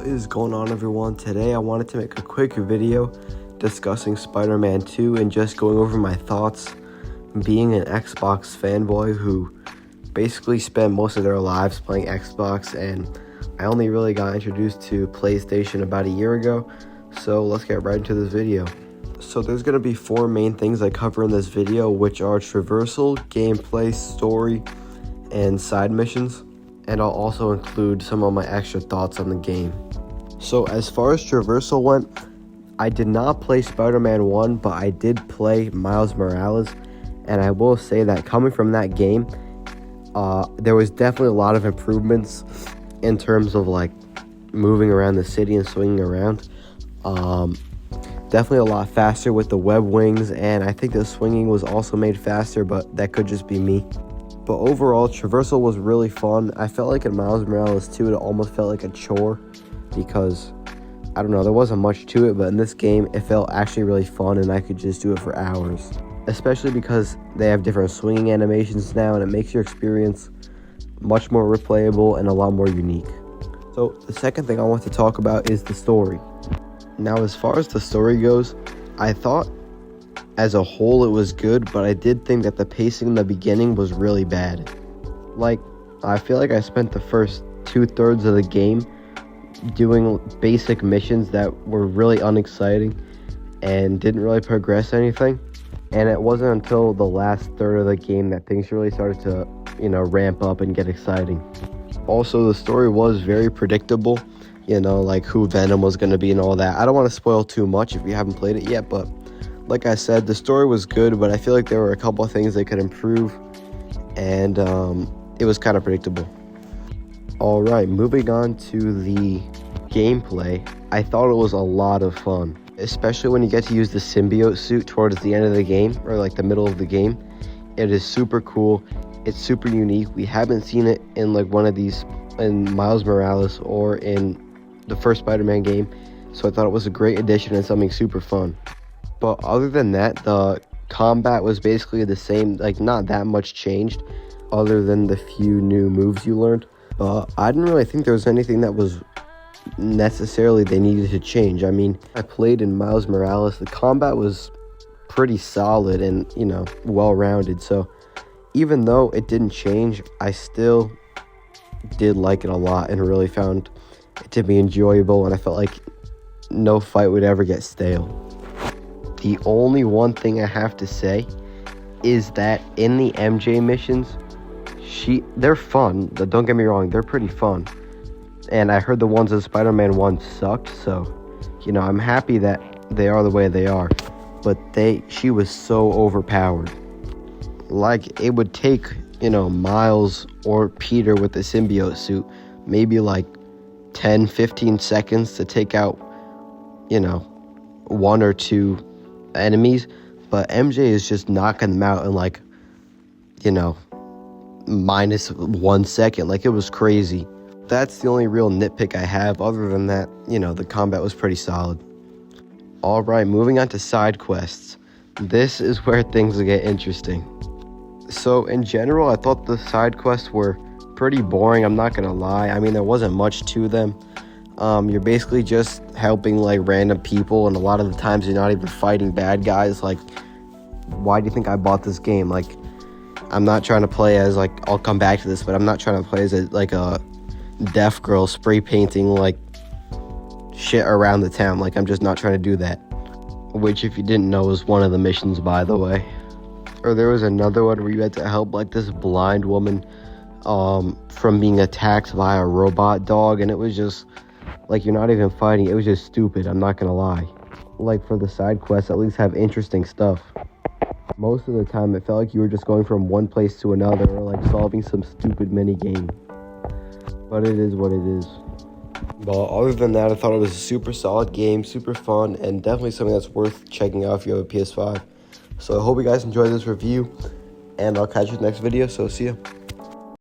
What is going on, everyone? Today I wanted to make a quick video discussing Spider-Man 2 and just going over my thoughts. Being an Xbox fanboy who basically spent most of their lives playing Xbox, and I only really got introduced to PlayStation about a year ago, so let's get right into this video. So there's going to be 4 main things I cover in this video, which are traversal, gameplay, story, and side missions. And I'll also include some of my extra thoughts on the game. So as far as traversal went, I did not play Spider-Man 1, but I did play Miles Morales, and I will say that coming from that game, there was definitely a lot of improvements in terms of like moving around the city and swinging around. Definitely a lot faster with the web wings, and I think the swinging was also made faster, but that could just be me. But overall, traversal was really fun. I felt like in Miles Morales 2, it almost felt like a chore because, I don't know, there wasn't much to it, but in this game, it felt actually really fun and I could just do it for hours. Especially because they have different swinging animations now, and it makes your experience much more replayable and a lot more unique. So the second thing I want to talk about is the story. Now, as far as the story goes, I thought as a whole it was good, but I did think that the pacing in the beginning was really bad. Like, I feel like I spent the first 2/3 of the game doing basic missions that were really unexciting and didn't really progress anything. And it wasn't until the last third of the game that things really started to, ramp up and get exciting. Also, the story was very predictable, like who Venom was going to be and all that. I don't want to spoil too much if you haven't played it yet, but like I said, the story was good, but I feel like there were a couple of things they could improve, and it was kind of predictable. Alright, moving on to the gameplay. I thought it was a lot of fun, especially when you get to use the symbiote suit towards the end of the game, or like the middle of the game. It is super cool. It's super unique. We haven't seen it in like one of these in Miles Morales or in the first Spider-Man game, so I thought it was a great addition and something super fun. But other than that, the combat was basically the same, like not that much changed other than the few new moves you learned. But I didn't really think there was anything that was necessarily they needed to change. I mean, I played in Miles Morales. The combat was pretty solid and, well-rounded. So even though it didn't change, I still did like it a lot and really found it to be enjoyable. And I felt like no fight would ever get stale. The only one thing I have to say is that in the MJ missions, they're fun. Don't get me wrong, they're pretty fun. And I heard the ones in Spider-Man 1 sucked, so, I'm happy that they are the way they are. But she was so overpowered. Like, it would take, Miles or Peter with the symbiote suit, maybe like 10, 15 seconds to take out, 1 or 2 enemies, but MJ is just knocking them out in like, minus 1 second. Like, it was crazy. That's the only real nitpick I have. Other than that, the combat was pretty solid. Alright, moving on to side quests. This is where things get interesting. So in general, I thought the side quests were pretty boring, I'm not gonna lie. I mean, there wasn't much to them. You're basically just helping like random people, and a lot of the times you're not even fighting bad guys. Like, why do you think I bought this game? Like, I'm not trying to play as like, I'll come back to this, but I'm not trying to play as a deaf girl spray painting like shit around the town. Like, I'm just not trying to do that. Which, if you didn't know, was one of the missions, by the way. Or there was another one where you had to help like this blind woman from being attacked by a robot dog, and it was just like, you're not even fighting. It was just stupid, I'm not gonna lie. Like, for the side quests, at least have interesting stuff. Most of the time, it felt like you were just going from one place to another, or like solving some stupid mini game. But it is what it is. But other than that, I thought it was a super solid game, super fun, and definitely something that's worth checking out if you have a PS5. So I hope you guys enjoyed this review, and I'll catch you in the next video, so see ya.